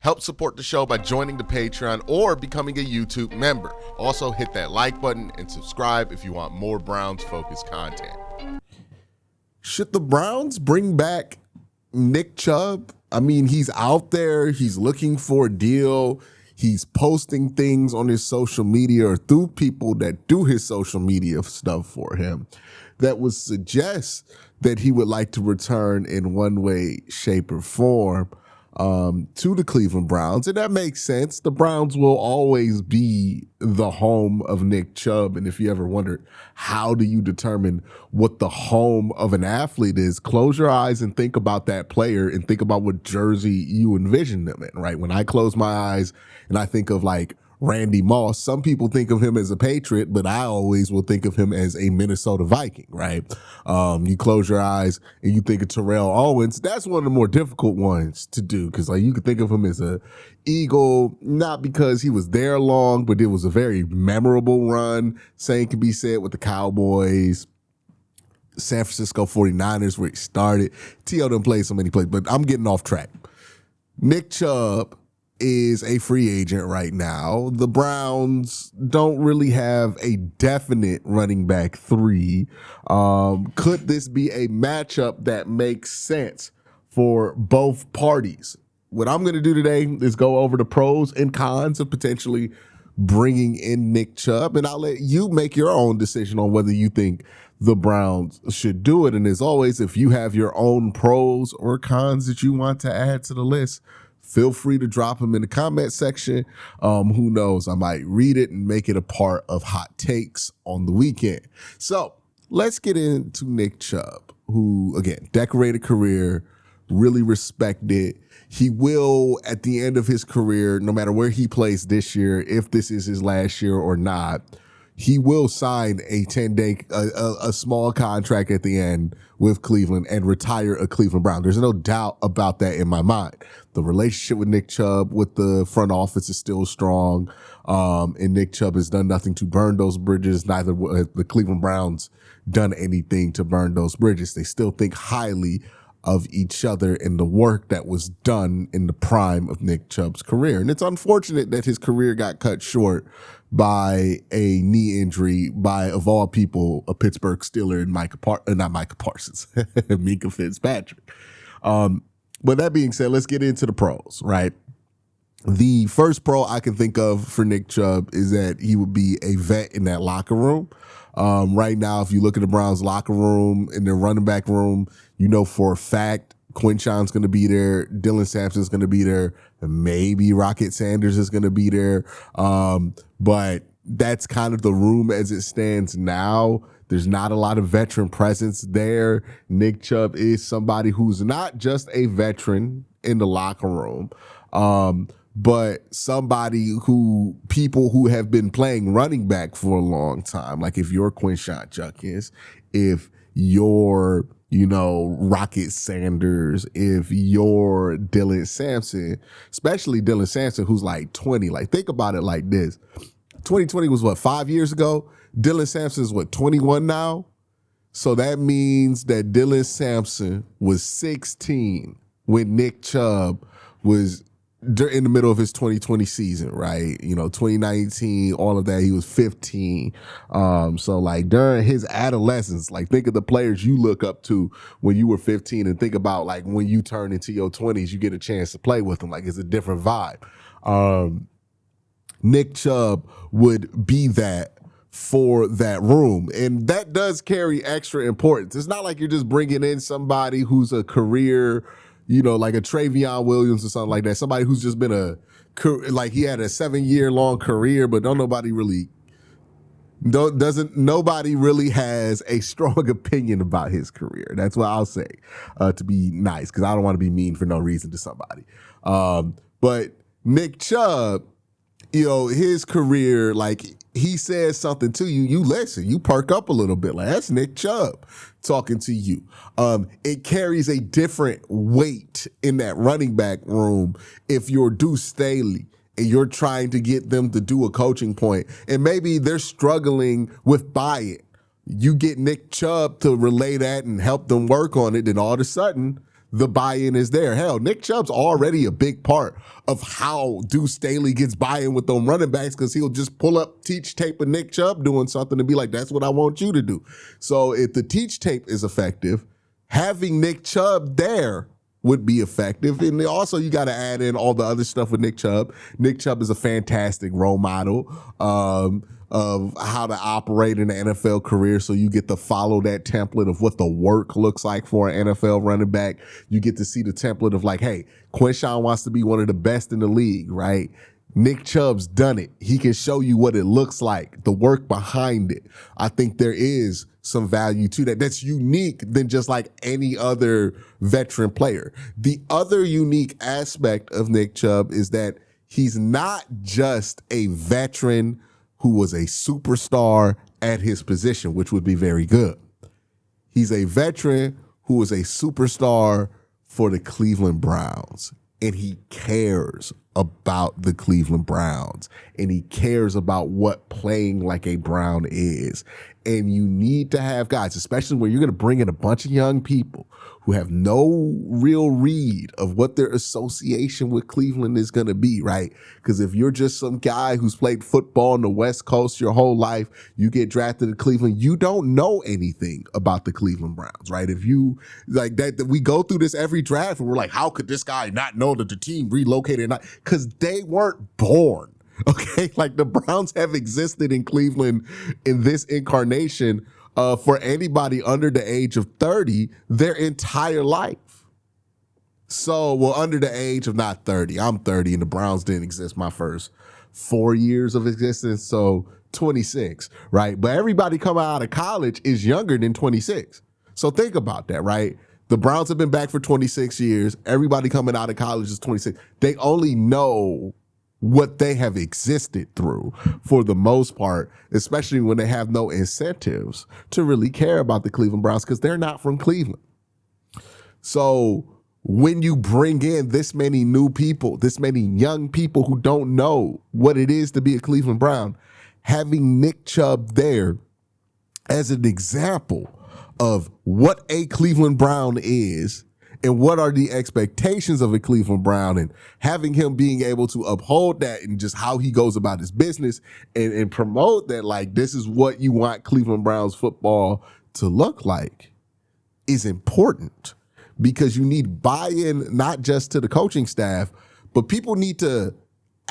Help support the show by joining the Patreon or becoming a YouTube member. Also, hit that like button and subscribe if you want more Browns-focused content. Should the Browns bring back Nick Chubb? I mean, he's out there. He's looking for a deal. He's posting things on his social media or through people that do his social media stuff for him that would suggest that he would like to return in one way, shape, or form to the Cleveland Browns. And that makes sense. The Browns will always be the home of Nick Chubb. And if you ever wondered, how do you determine what the home of an athlete is? Close your eyes and think about that player and think about what jersey you envision them in, right? When I close my eyes and I think of like Randy Moss, some people think of him as a Patriot, but I always will think of him as a Minnesota Viking, right? You close your eyes and you think of Terrell Owens. That's one of the more difficult ones to do because like you could think of him as a Eagle, not because he was there long, but it was a very memorable run. Same can be said with the Cowboys, San Francisco 49ers where he started. T.O. didn't play so many plays, but I'm getting off track. Nick Chubb is a free agent right now. The Browns don't really have a definite running back three. Could this be a matchup that makes sense for both parties? What I'm going to do today is go over the pros and cons of potentially bringing in Nick Chubb, and I'll let you make your own decision on whether you think the Browns should do it. And as always, if you have your own pros or cons that you want to add to the list, feel free to drop them in the comment section. Who knows? I might read it and make it a part of hot takes on the weekend. So let's get into Nick Chubb, who, again, decorated career, really respected. He will, at the end of his career, no matter where he plays this year, if this is his last year or not, he will sign a 10-day, a small contract at the end with Cleveland and retire a Cleveland Brown. There's no doubt about that in my mind. The relationship with Nick Chubb with the front office is still strong, and Nick Chubb has done nothing to burn those bridges. Neither the Cleveland Browns done anything to burn those bridges. They still think highly of each other and the work that was done in the prime of Nick Chubb's career. And it's unfortunate that his career got cut short by a knee injury by, of all people, a Pittsburgh Steeler and Minka Fitzpatrick. But that being said, let's get into the pros, right? The first pro I can think of for Nick Chubb is that he would be a vet in that locker room. Right now, if you look at the Browns locker room, in their running back room, you know for a fact Quinshawn's going to be there, Dylan Sampson's going to be there, maybe Rocket Sanders is going to be there. But that's kind of the room as it stands now. There's not a lot of veteran presence there. Nick Chubb is somebody who's not just a veteran in the locker room, but somebody who people who have been playing running back for a long time. Like if you're Quinshon Judkins, if you're, Rocket Sanders, if you're Dylan Sampson, especially Dylan Sampson, who's like 20. Like think about it like this. 2020 was what, 5 years ago? Dylan Sampson is what, 21 now? So that means that Dylan Sampson was 16 when Nick Chubb was in the middle of his 2020 season, right? 2019, all of that, he was 15. So like during his adolescence, like think of the players you look up to when you were 15 and think about like when you turn into your 20s, you get a chance to play with them. Like it's a different vibe. Nick Chubb would be that for that room. And that does carry extra importance. It's not like you're just bringing in somebody who's a career, like a Travion Williams or something like that. Somebody who's just been he had a 7-year-long career, but nobody really has a strong opinion about his career. That's what I'll say, to be nice, because I don't want to be mean for no reason to somebody. But Nick Chubb, his career, like he says something to you, you listen, you perk up a little bit. Like that's Nick Chubb talking to you. It carries a different weight in that running back room if you're Deuce Staley and you're trying to get them to do a coaching point and maybe they're struggling with buy-in. You get Nick Chubb to relay that and help them work on it, and all of a sudden the buy-in is there. Hell, Nick Chubb's already a big part of how Deuce Staley gets buy-in with them running backs, because he'll just pull up teach tape of Nick Chubb doing something and be like, that's what I want you to do. So if the teach tape is effective, having Nick Chubb there would be effective. And also you got to add in all the other stuff with Nick Chubb. Nick Chubb is a fantastic role model of how to operate in the NFL career. So you get to follow that template of what the work looks like for an NFL running back. You get to see the template of like, hey, Quinshawn wants to be one of the best in the league, right? Nick Chubb's done it. He can show you what it looks like, the work behind it. I think there is some value to that. That's unique than just like any other veteran player. The other unique aspect of Nick Chubb is that he's not just a veteran who was a superstar at his position, which would be very good. He's a veteran who was a superstar for the Cleveland Browns, and he cares about the Cleveland Browns, and he cares about what playing like a Brown is. And you need to have guys, especially when you're going to bring in a bunch of young people who have no real read of what their association with Cleveland is going to be, right? Because if you're just some guy who's played football on the West Coast your whole life, you get drafted to Cleveland, you don't know anything about the Cleveland Browns, right? If you like that we go through this every draft and we're like, how could this guy not know that the team relocated or not? Because they weren't born. Okay, like the Browns have existed in Cleveland in this incarnation for anybody under the age of 30 their entire life. So, well, under the age of not 30. I'm 30 and the Browns didn't exist my first 4 years of existence, so 26, right? But everybody coming out of college is younger than 26. So think about that, right? The Browns have been back for 26 years. Everybody coming out of college is 26. They only know what they have existed through for the most part, especially when they have no incentives to really care about the Cleveland Browns because they're not from Cleveland. So when you bring in this many new people, this many young people who don't know what it is to be a Cleveland Brown, having Nick Chubb there as an example of what a Cleveland Brown is and what are the expectations of a Cleveland Brown, and having him being able to uphold that and just how he goes about his business and promote that, like, this is what you want Cleveland Browns football to look like, is important, because you need buy-in not just to the coaching staff, but people need to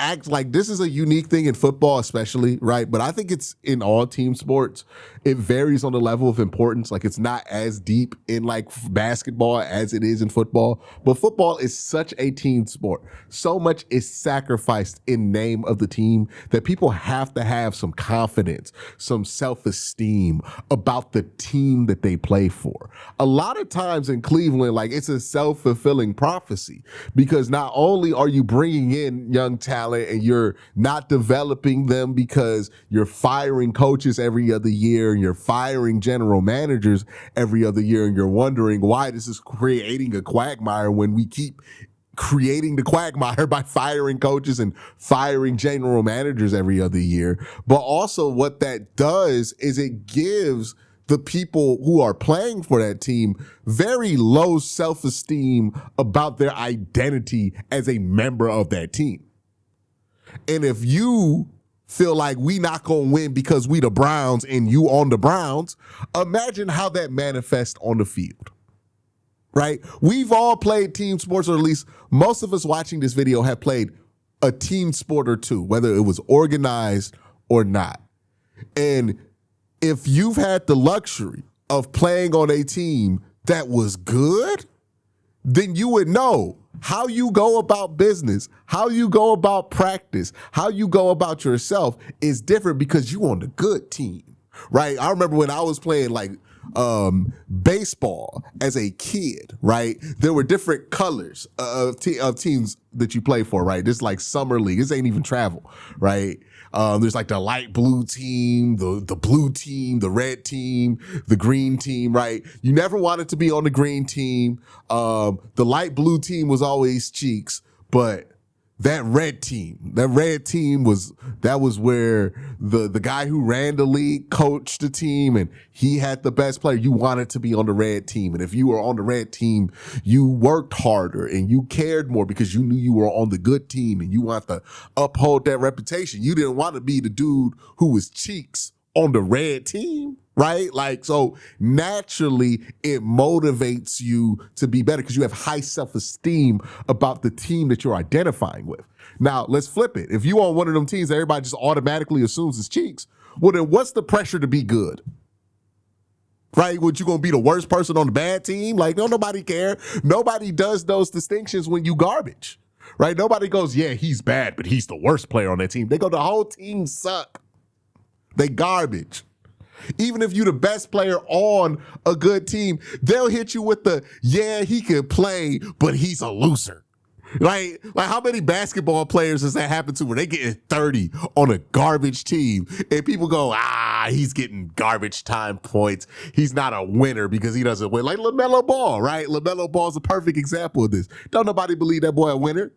act like this is a unique thing in football especially, right? But I think it's in all team sports. It varies on the level of importance. Like, it's not as deep in like basketball as it is in football, but football is such a team sport. So much is sacrificed in name of the team that people have to have some confidence, some self-esteem about the team that they play for. A lot of times in Cleveland, like, it's a self-fulfilling prophecy, because not only are you bringing in young talent and you're not developing them because you're firing coaches every other year and you're firing general managers every other year, and you're wondering why this is creating a quagmire when we keep creating the quagmire by firing coaches and firing general managers every other year. But also what that does is it gives the people who are playing for that team very low self-esteem about their identity as a member of that team. And if you feel like we not going to win because we the Browns and you on the Browns, imagine how that manifests on the field, right? We've all played team sports, or at least most of us watching this video have played a team sport or two, whether it was organized or not. And if you've had the luxury of playing on a team that was good, then you would know how you go about business, how you go about practice, how you go about yourself is different because you on the good team, right? I remember when I was playing like baseball as a kid, right? There were different colors of teams that you play for, right? This is like summer league. This ain't even travel, right? There's like the light blue team, the blue team, the red team, the green team, right? You never wanted to be on the green team. The light blue team was always cheeks, but That red team was where the guy who ran the league coached the team, and he had the best player. You wanted to be on the red team. And if you were on the red team, you worked harder and you cared more because you knew you were on the good team and you want to uphold that reputation. You didn't want to be the dude who was cheeks on the red team. Right? Like, so naturally it motivates you to be better because you have high self-esteem about the team that you're identifying with. Now, let's flip it. If you on one of them teams that everybody just automatically assumes is cheeks, well, then what's the pressure to be good? Right? Would you going to be the worst person on the bad team? Like, no, nobody care. Nobody does those distinctions when you garbage. Right? Nobody goes, yeah, he's bad, but he's the worst player on that team. They go, the whole team suck. They garbage. Even if you're the best player on a good team, they'll hit you with the, yeah, he could play, but he's a loser. Right? Like, how many basketball players does that happen to where they get 30 on a garbage team and people go, he's getting garbage time points. He's not a winner because he doesn't win. Like LaMelo Ball, right? LaMelo Ball is a perfect example of this. Don't nobody believe that boy a winner.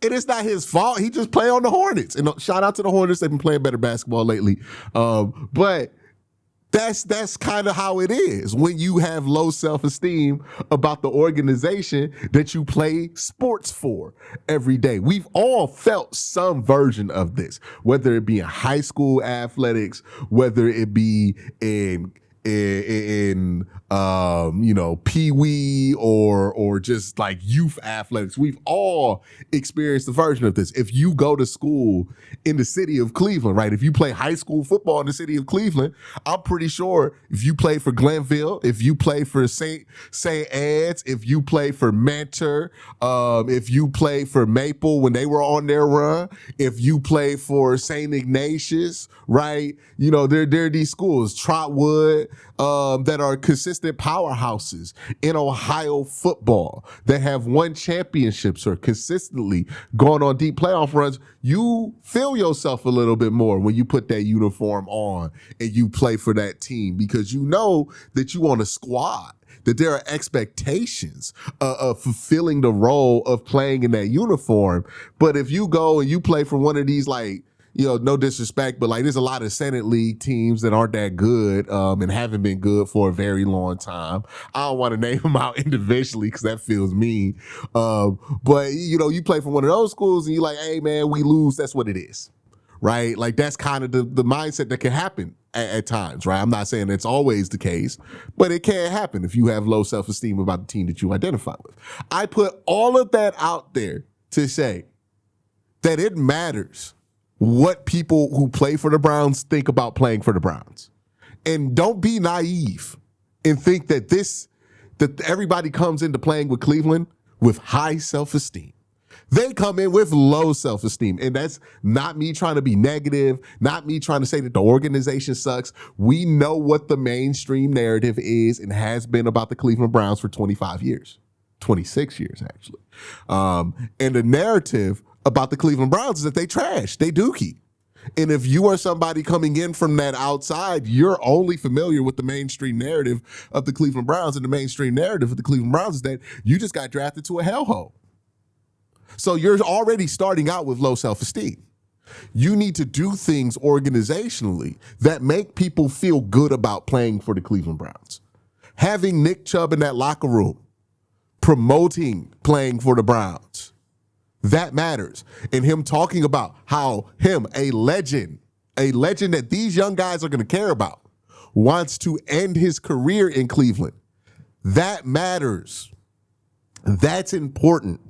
It is not his fault. He just play on the Hornets. And shout out to the Hornets. They've been playing better basketball lately. But that's kind of how it is when you have low self-esteem about the organization that you play sports for every day. We've all felt some version of this, whether it be in high school athletics, whether it be in pee-wee or just like youth athletics. We've all experienced a version of this. If you go to school in the city of Cleveland, right? If you play high school football in the city of Cleveland, I'm pretty sure if you play for Glenville, if you play for St. Ed's, if you play for Mentor, if you play for Maple when they were on their run, if you play for St. Ignatius, right? There are these schools, Trotwood, that are consistent powerhouses in Ohio football that have won championships or consistently gone on deep playoff runs. You feel yourself a little bit more when you put that uniform on and you play for that team because you know that you on a squad, that there are expectations of fulfilling the role of playing in that uniform. But if you go and you play for one of these, like, no disrespect, but like there's a lot of Senate League teams that aren't that good and haven't been good for a very long time. I don't want to name them out individually because that feels mean. But you play for one of those schools and you're like, hey man, we lose. That's what it is, right? Like that's kind of the mindset that can happen at times, right? I'm not saying it's always the case, but it can happen if you have low self-esteem about the team that you identify with. I put all of that out there to say that it matters what people who play for the Browns think about playing for the Browns. And don't be naive and think that everybody comes into playing with Cleveland with high self-esteem. They come in with low self-esteem. And that's not me trying to be negative, not me trying to say that the organization sucks. We know what the mainstream narrative is and has been about the Cleveland Browns for 25 years, 26 years actually. And the narrative about the Cleveland Browns is that they trash, they dookie. And if you are somebody coming in from that outside, you're only familiar with the mainstream narrative of the Cleveland Browns, and the mainstream narrative of the Cleveland Browns is that you just got drafted to a hellhole. So you're already starting out with low self-esteem. You need to do things organizationally that make people feel good about playing for the Cleveland Browns. Having Nick Chubb in that locker room, promoting playing for the Browns, that matters. And him talking about how him, a legend that these young guys are going to care about, wants to end his career in Cleveland. That matters. That's important.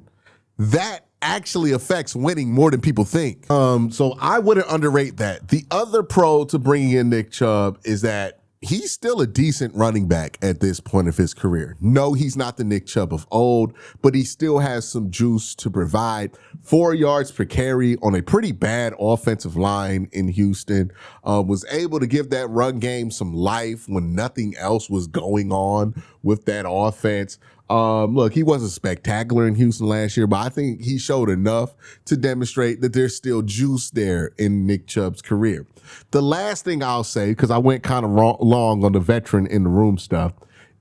That actually affects winning more than people think. So I wouldn't underrate that. The other pro to bringing in Nick Chubb is that he's still a decent running back at this point of his career. No, he's not the Nick Chubb of old, but he still has some juice to provide. 4 yards per carry on a pretty bad offensive line in Houston. Was able to give that run game some life when nothing else was going on with that offense. Look, he wasn't spectacular in Houston last year, but I think he showed enough to demonstrate that there's still juice there in Nick Chubb's career. The last thing I'll say, because I went kind of long on the veteran in the room stuff,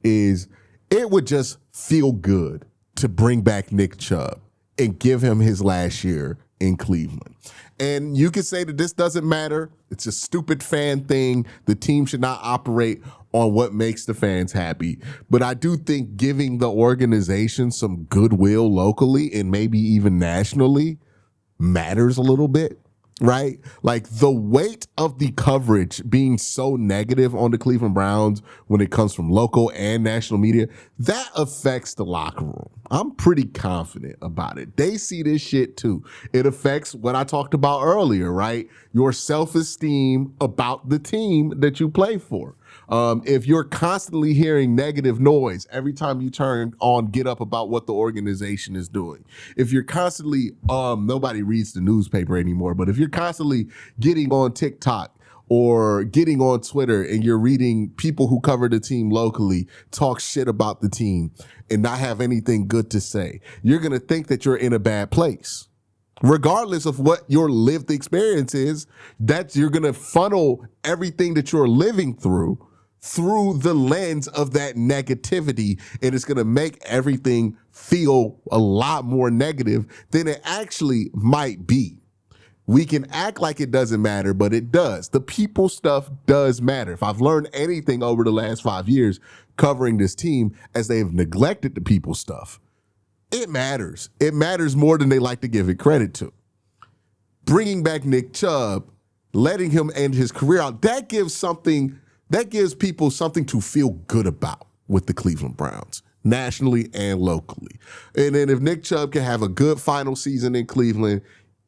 is it would just feel good to bring back Nick Chubb and give him his last year in Cleveland. And you can say that this doesn't matter. It's a stupid fan thing. The team should not operate on what makes the fans happy. But I do think giving the organization some goodwill locally and maybe even nationally matters a little bit. Right? Like the weight of the coverage being so negative on the Cleveland Browns when it comes from local and national media, that affects the locker room. I'm pretty confident about it. They see this shit too. It affects what I talked about earlier, right? Your self-esteem about the team that you play for. If you're constantly hearing negative noise every time you turn on Get Up about what the organization is doing, if you're constantly, nobody reads the newspaper anymore, but if you're constantly getting on TikTok or getting on Twitter and you're reading people who cover the team locally talk shit about the team and not have anything good to say, you're going to think that you're in a bad place. Regardless of what your lived experience is, that you're going to funnel everything that you're living through the lens of that negativity, and it's going to make everything feel a lot more negative than it actually might be. We can act like it doesn't matter, but it does. The people stuff does matter. If I've learned anything over the last 5 years covering this team, as they have neglected the people stuff, it matters. It matters more than they like to give it credit to. Bringing back Nick Chubb, letting him end his career out, that gives people something to feel good about with the Cleveland Browns, nationally and locally. And then if Nick Chubb can have a good final season in Cleveland,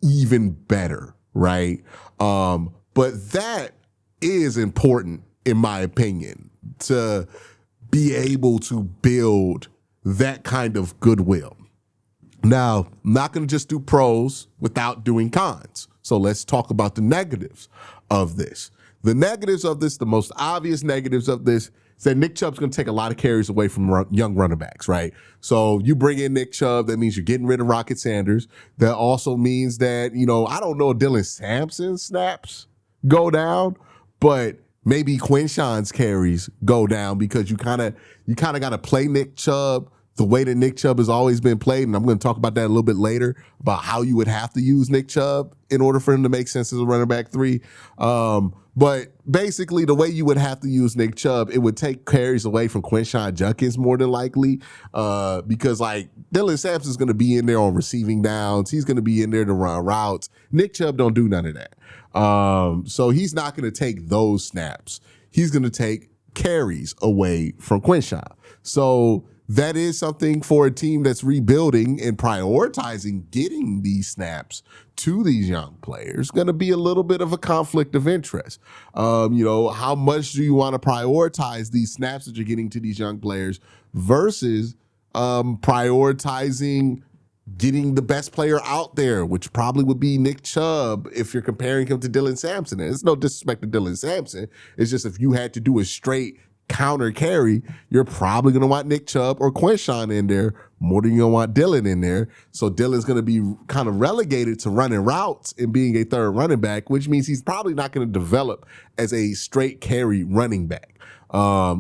even better, right? But that is important, in my opinion, to be able to build that kind of goodwill. Now, I'm not going to just do pros without doing cons. So let's talk about the negatives of this. The negatives of this, the most obvious negatives of this, is that Nick Chubb's going to take a lot of carries away from young running backs, right? So you bring in Nick Chubb, that means you're getting rid of Rocket Sanders. That also means that, I don't know if Dylan Sampson's snaps go down, but maybe Quinshawn's carries go down because you kind of got to play Nick Chubb the way that Nick Chubb has always been played, and I'm going to talk about that a little bit later, about how you would have to use Nick Chubb in order for him to make sense as a running back 3. But basically, the way you would have to use Nick Chubb, it would take carries away from Quinshon Judkins more than likely, because like Dylan Sampson's going to be in there on receiving downs. He's going to be in there to run routes. Nick Chubb don't do none of that. So he's not going to take those snaps. He's going to take carries away from Quinshon. So that is something for a team that's rebuilding and prioritizing getting these snaps to these young players. Going to be a little bit of a conflict of interest. How much do you want to prioritize these snaps that you're getting to these young players versus prioritizing getting the best player out there, which probably would be Nick Chubb if you're comparing him to Dylan Sampson. And it's no disrespect to Dylan Sampson. It's just if you had to do a straight counter carry, you're probably going to want Nick Chubb or Quinshon in there more than you're going to want Dylan in there. So Dylan's going to be kind of relegated to running routes and being a third running back, which means he's probably not going to develop as a straight carry running back,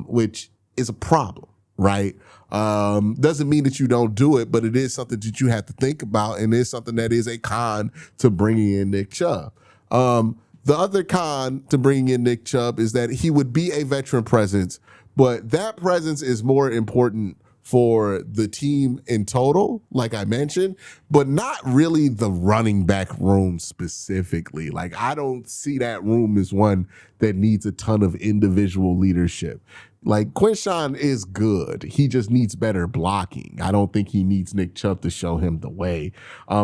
which is a problem, right? Doesn't mean that you don't do it, but it is something that you have to think about, and it's something that is a con to bringing in Nick Chubb. The other con to bringing in Nick Chubb is that he would be a veteran presence, but that presence is more important for the team in total, like I mentioned, but not really the running back room specifically. Like, I don't see that room as one that needs a ton of individual leadership. Like, Quinshon is good. He just needs better blocking. I don't think he needs Nick Chubb to show him the way.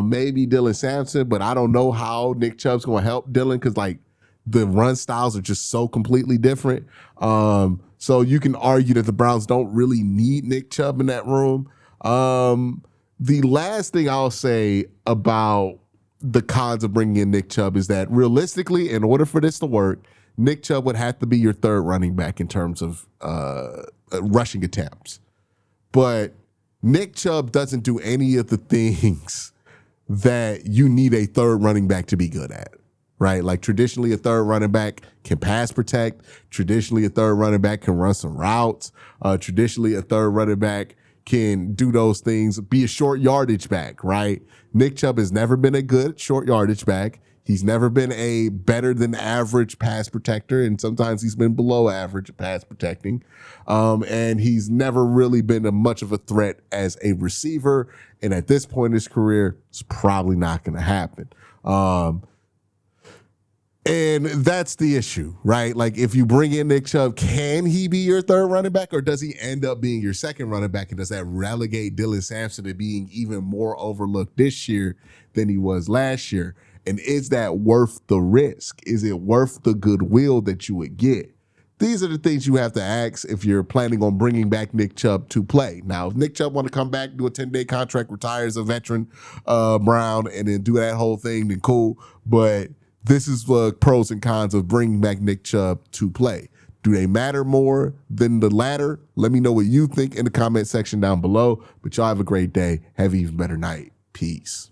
Maybe Dylan Sampson, but I don't know how Nick Chubb's going to help Dylan because, like, the run styles are just so completely different. So you can argue that the Browns don't really need Nick Chubb in that room. The last thing I'll say about the cons of bringing in Nick Chubb is that realistically, in order for this to work, Nick Chubb would have to be your third running back in terms of rushing attempts. But Nick Chubb doesn't do any of the things that you need a third running back to be good at, right? Like, traditionally, a third running back can pass protect. Traditionally, a third running back can run some routes. Traditionally, a third running back can do those things, be a short yardage back, right? Nick Chubb has never been a good short yardage back. He's never been a better than average pass protector, and sometimes he's been below average pass protecting. And he's never really been much of a threat as a receiver. And at this point in his career, it's probably not going to happen. And that's the issue, right? Like, if you bring in Nick Chubb, can he be your third running back, or does he end up being your second running back? And does that relegate Dylan Sampson to being even more overlooked this year than he was last year? And is that worth the risk? Is it worth the goodwill that you would get? These are the things you have to ask if you're planning on bringing back Nick Chubb to play. Now, if Nick Chubb want to come back, do a 10-day contract, retire as a veteran, Brown, and then do that whole thing, then cool. But this is the pros and cons of bringing back Nick Chubb to play. Do they matter more than the latter? Let me know what you think in the comment section down below. But y'all have a great day. Have an even better night. Peace.